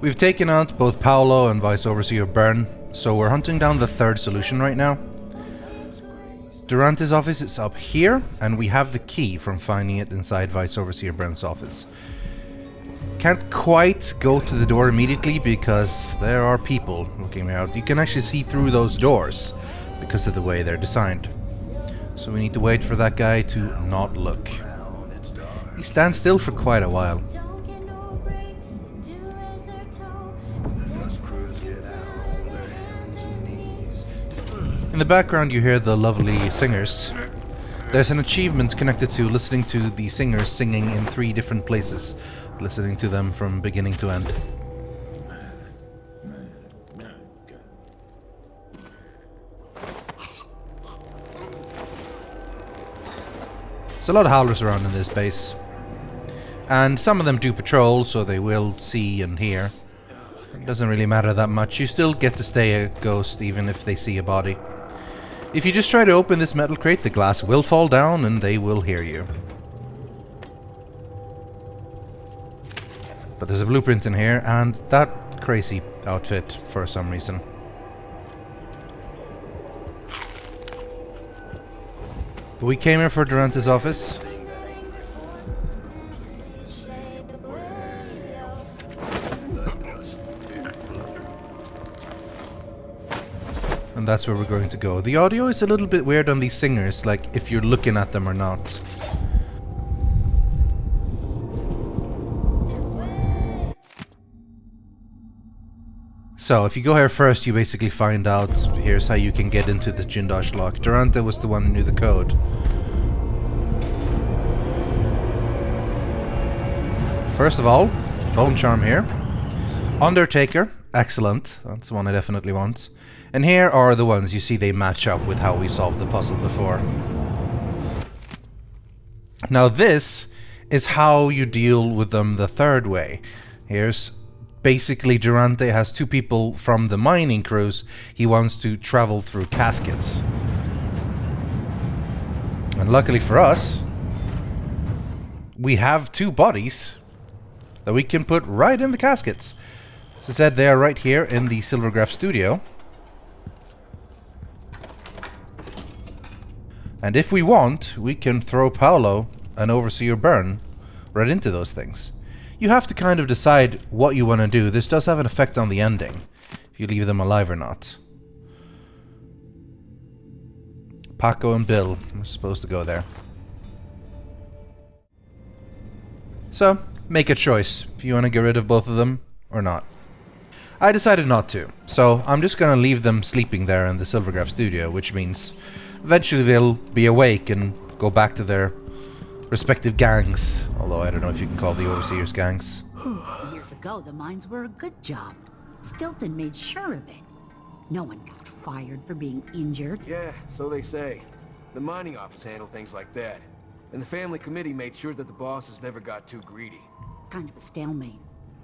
We've taken out both Paolo and Vice Overseer Byrne, so we're hunting down the third solution right now. Durante's office is up here, and we have the key from finding it inside Vice Overseer Byrne's office. Can't quite go to the door immediately because there are people looking out. You can actually see through those doors because of the way they're designed. So we need to wait for that guy to not look. He stands still for quite a while. In the background you hear the lovely singers. There's an achievement connected to listening to the singers singing in 3 different places, listening to them from beginning to end. There's a lot of howlers around in this base. And some of them do patrol, so they will see and hear. It doesn't really matter that much. You still get to stay a ghost even if they see a body. If you just try to open this metal crate, the glass will fall down and they will hear you. But there's a blueprint in here, and that crazy outfit for some reason. But we came here for Durante's office. And that's where we're going to go. The audio is a little bit weird on these singers, like if you're looking at them or not. So, if you go here first, you basically find out, here's how you can get into the Jindosh lock. Durante was the one who knew the code. First of all, Bone Charm here. Undertaker, excellent. That's the one I definitely want. And here are the ones you see they match up with how we solved the puzzle before. Now this is how you deal with them the third way. Here's basically Durante has 2 people from the mining crews he wants to travel through caskets. And luckily for us, we have 2 bodies that we can put right in the caskets. As I said, they are right here in the Silvergraph studio. And if we want, we can throw Paolo and Overseer Byrne right into those things. You have to kind of decide what you want to do. This does have an effect on the ending, if you leave them alive or not. Paco and Bill are supposed to go there. So, make a choice if you want to get rid of both of them or not. I decided not to, so I'm just going to leave them sleeping there in the Silvergraph studio, which means eventually they'll be awake and go back to their respective gangs. Although I don't know if you can call the Overseers gangs. Years ago, the mines were a good job. Stilton made sure of it. No one got fired for being injured. Yeah, so they say. The mining office handled things like that. And the family committee made sure that the bosses never got too greedy. Kind of a stalemate.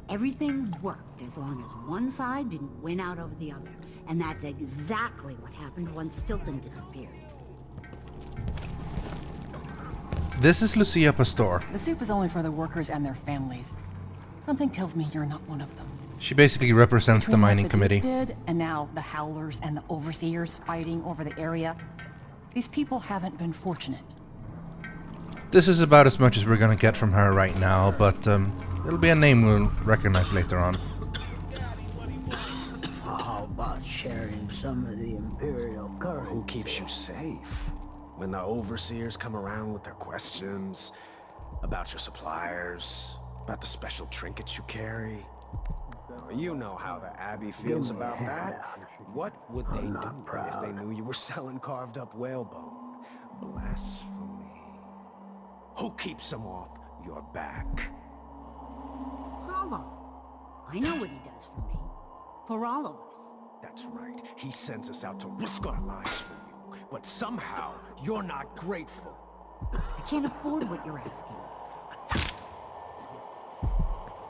Everything worked as long as one side didn't win out over the other. And that's exactly what happened once Stilton disappeared. This is Lucia Pastor. The soup is only for the workers and their families. Something tells me you're not one of them. She basically represents the mining committee. Did, and now the Howlers and the Overseers fighting over the area. These people haven't been fortunate. This is about as much as we're gonna get from her right now, but it'll be a name we'll recognize later on. How about sharing some of the Imperial currency? Who keeps you safe? When the Overseers come around with their questions about your suppliers, about the special trinkets you carry. You know how the Abbey feels about that. What would they do if they knew you were selling carved up whalebone? Blasphemy. Who keeps them off your back? Paolo. I know what he does for me. For all of us. That's right. He sends us out to risk our lives for you. But somehow, you're not grateful. I can't afford what you're asking.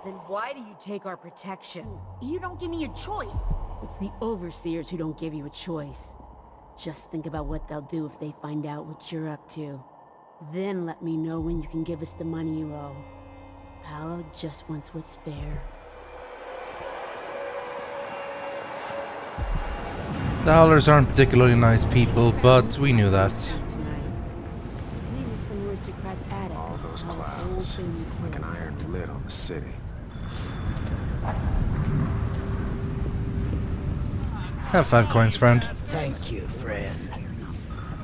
Then why do you take our protection? You don't give me a choice. It's the Overseers who don't give you a choice. Just think about what they'll do if they find out what you're up to. Then let me know when you can give us the money you owe. Paolo just wants what's fair. The Howlers aren't particularly nice people, but we knew that. Maybe some aristocrat's attic. All those How clouds, old family like an clothes. iron lid on the city. Have 5 coins, friend. Thank you, friend.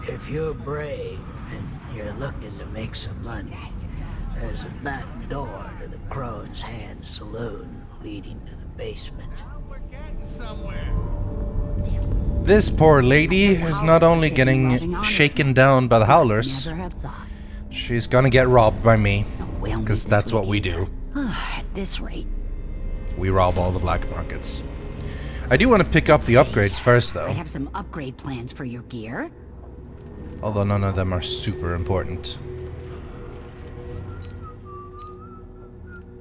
If you're brave and you're looking to make some money, there's a back door to the Crow's Hand Saloon leading to the basement. This poor lady is not only getting shaken down by the Howlers, Never have thought. she's gonna get robbed by me. Well, Because that's what we do. At this rate, We rob all the black markets. I do want to pick up the upgrades first, I though. have some upgrade plans for your gear. Although none of them are super important.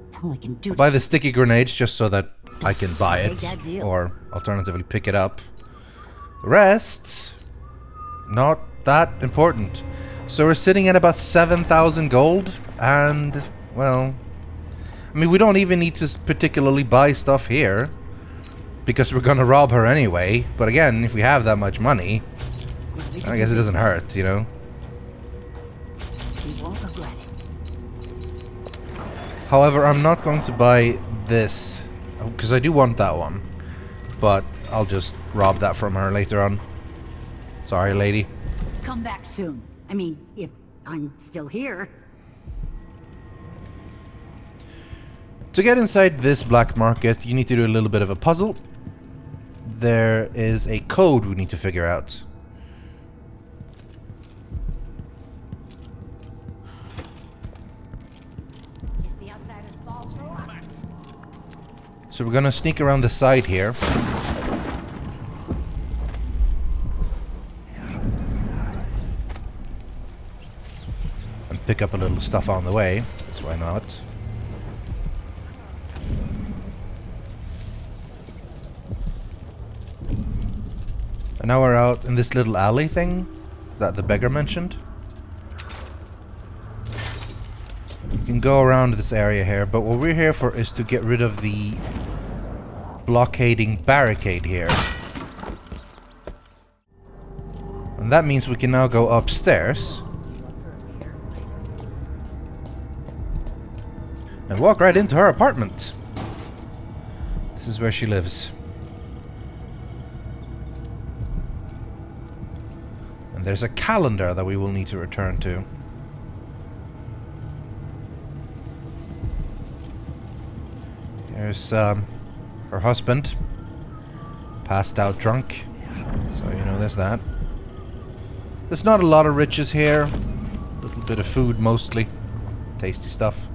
That's all I can do. I'll buy the sticky grenades just so that I can buy Take it. that deal. Or alternatively pick it up. The rest, not that important. So we're sitting at about 7,000 gold. And, well, I mean, we don't even need to particularly buy stuff here. Because we're gonna rob her anyway. But again, if we have that much money, I guess it doesn't hurt, you know? We won't regret it. However, I'm not going to buy this. Because I do want that one. But I'll just rob that from her later on. Sorry, lady. Come back soon. I mean, if I'm still here. To get inside this black market, you need to do a little bit of a puzzle. There is a code we need to figure out. So we're gonna sneak around the side here. And pick up a little stuff on the way. So why not? And now we're out in this little alley thing that the beggar mentioned. You can go around this area here, but what we're here for is to get rid of the blockading barricade here. And that means we can now go upstairs and walk right into her apartment. This is where she lives. And there's a calendar that we will need to return to. Here's her husband, passed out drunk, so you know there's that. There's not a lot of riches here, a little bit of food mostly, tasty stuff.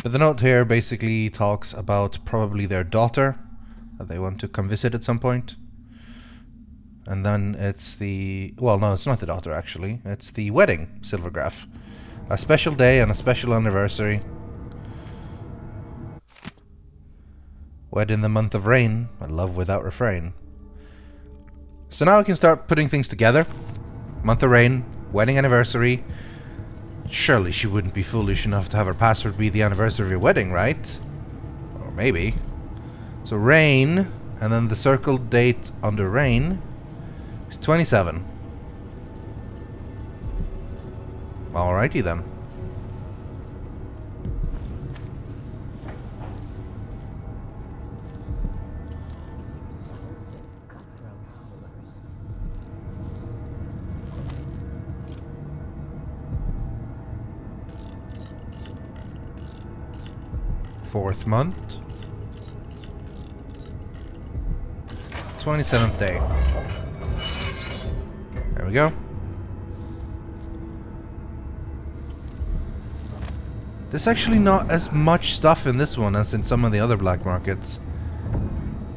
But the note here basically talks about probably their daughter that they want to come visit at some point. And then it's the... well, no, it's not the daughter, actually. It's the wedding silvergraph. A special day and a special anniversary. Wed in the month of rain, a love without refrain. So now we can start putting things together. Month of rain, wedding anniversary. Surely she wouldn't be foolish enough to have her password be the anniversary of your wedding, right? Or maybe. So rain, and then the circled date under rain... It's 27. Alrighty then. Fourth month. 27th day. There we go. There's actually not as much stuff in this one as in some of the other black markets.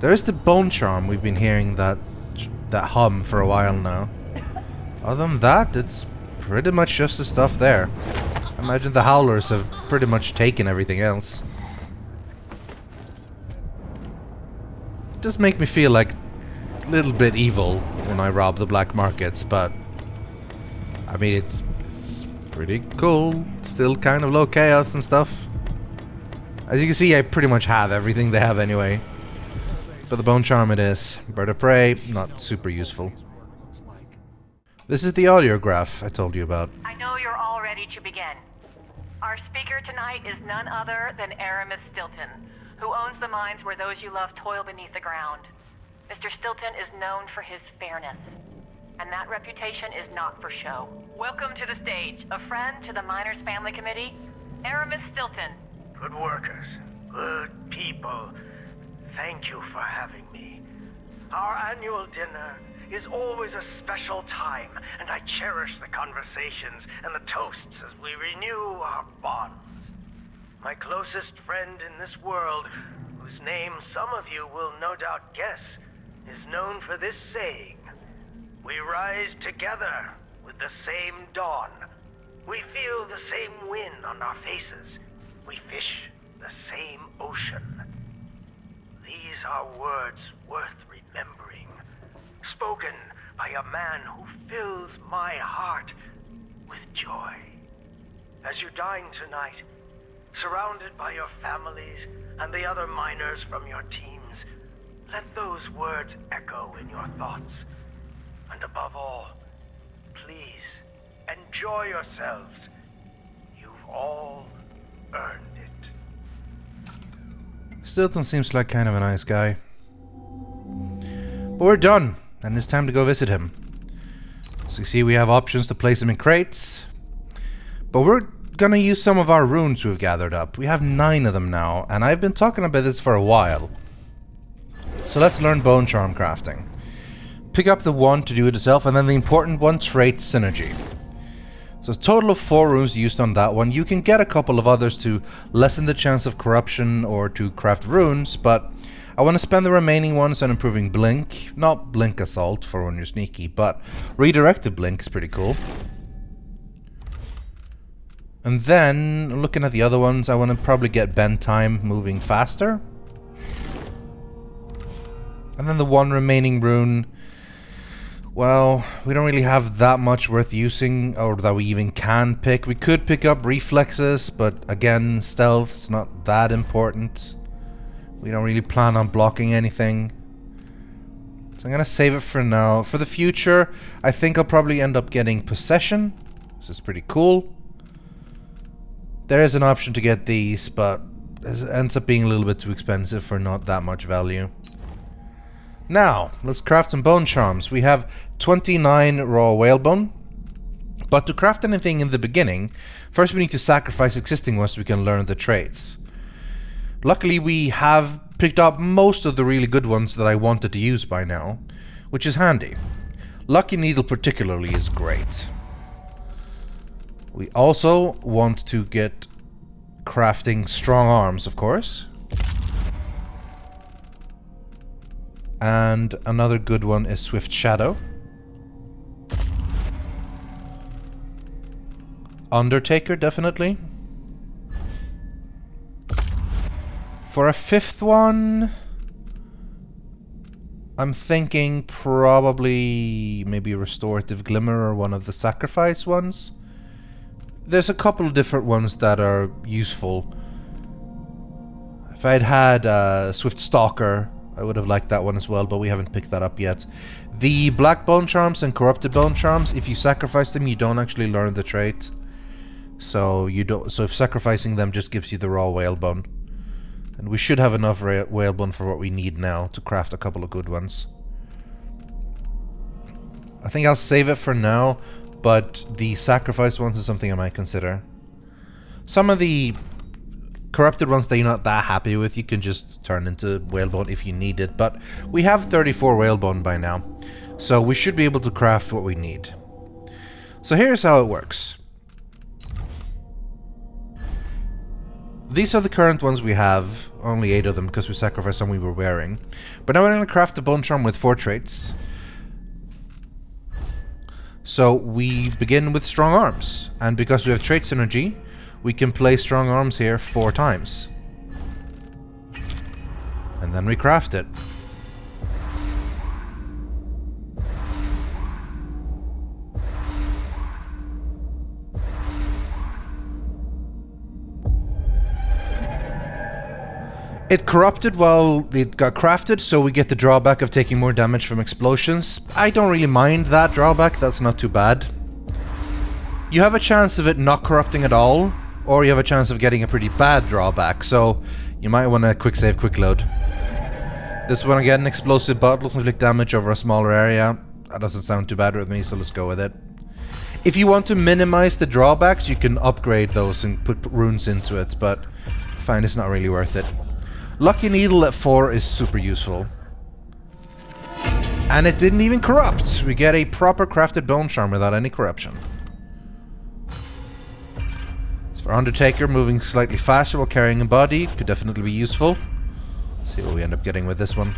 There is the bone charm we've been hearing that hum for a while now. Other than that, it's pretty much just the stuff there. I imagine the Howlers have pretty much taken everything else. It does make me feel like a little bit evil when I rob the black markets, but I mean it's Pretty cool. Still kind of low chaos and stuff. As you can see, I pretty much have everything they have anyway. For the bone charm it is. Bird of prey, not super useful. This is the audiograph I told you about. I know you're all ready to begin. Our speaker tonight is none other than Aramis Stilton, who owns the mines where those you love toil beneath the ground. Mr. Stilton is known for his fairness, and that reputation is not for show. Welcome to the stage, a friend to the Miners Family Committee, Aramis Stilton. Good workers, good people. Thank you for having me. Our annual dinner is always a special time, and I cherish the conversations and the toasts as we renew our bonds. My closest friend in this world, whose name some of you will no doubt guess, is known for this saying: we rise together with the same dawn. We feel the same wind on our faces. We fish the same ocean. These are words worth remembering, spoken by a man who fills my heart with joy. As you dine tonight, surrounded by your families and the other miners from your teams, let those words echo in your thoughts. And above all, please enjoy yourselves. You've all earned it. Stilton seems like kind of a nice guy. But we're done, and it's time to go visit him. So you see we have options to place him in crates. But we're gonna use some of our runes we've gathered up. We have 9 of them now, and I've been talking about this for a while. So let's learn bone charm crafting. Pick up the one to do it itself, and then the important one, trait synergy. So a total of 4 runes used on that one. You can get a couple of others to lessen the chance of corruption or to craft runes, but I want to spend the remaining ones on improving blink. Not blink assault for when you're sneaky, but redirected blink is pretty cool. And then, looking at the other ones, I want to probably get bend time moving faster. And then the one remaining rune, well, we don't really have that much worth using, or that we even can pick. We could pick up reflexes, but again, stealth's not that important. We don't really plan on blocking anything. So I'm gonna save it for now. For the future, I think I'll probably end up getting possession. This is pretty cool. There is an option to get these, but it ends up being a little bit too expensive for not that much value. Now, let's craft some bone charms. We have 29 raw whalebone. But to craft anything in the beginning, first we need to sacrifice existing ones so we can learn the traits. Luckily, we have picked up most of the really good ones that I wanted to use by now, which is handy. Lucky Needle particularly is great. We also want to get crafting strong arms, of course. And another good one is Swift Shadow. Undertaker, definitely. For a 5th one, I'm thinking probably maybe Restorative Glimmer or one of the sacrifice ones. There's a couple of different ones that are useful. If I'd had Swift Stalker, I would have liked that one as well, but we haven't picked that up yet. The Black Bone Charms and Corrupted Bone Charms, if you sacrifice them, you don't actually learn the trait. So you don't. So if sacrificing them just gives you the raw whalebone. And we should have enough whalebone for what we need now to craft a couple of good ones. I think I'll save it for now, but the sacrifice ones is something I might consider. Some of the corrupted ones that you're not that happy with, you can just turn into whalebone if you need it, but we have 34 whalebone by now, so we should be able to craft what we need. So here's how it works. These are the current ones we have, only 8 of them because we sacrificed some we were wearing. But now we're going to craft a bone charm with 4 traits. So we begin with strong arms, and because we have trait synergy, we can play strong arms here 4 times. And then we craft it. It corrupted while it got crafted, so we get the drawback of taking more damage from explosions. I don't really mind that drawback, that's not too bad. You have a chance of it not corrupting at all, or you have a chance of getting a pretty bad drawback, so you might want to quick save, quick load. This one again, explosive bottles inflict damage over a smaller area. That doesn't sound too bad with me, so let's go with it. If you want to minimize the drawbacks, you can upgrade those and put runes into it, but I find it's not really worth it. Lucky Needle at 4 is super useful. And it didn't even corrupt! We get a proper crafted bone charm without any corruption. As for Undertaker, moving slightly faster while carrying a body could definitely be useful. Let's see what we end up getting with this one.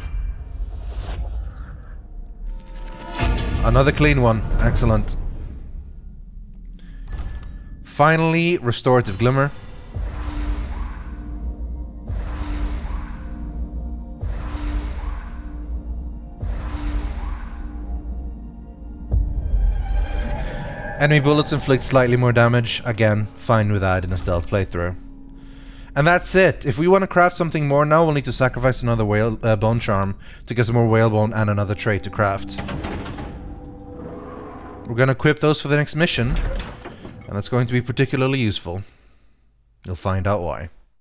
Another clean one. Excellent. Finally, Restorative Glimmer. Enemy bullets inflict slightly more damage. Again, fine with that in a stealth playthrough. And that's it. If we want to craft something more now, we'll need to sacrifice another whale, bone charm to get some more whalebone and another trait to craft. We're going to equip those for the next mission, and that's going to be particularly useful. You'll find out why.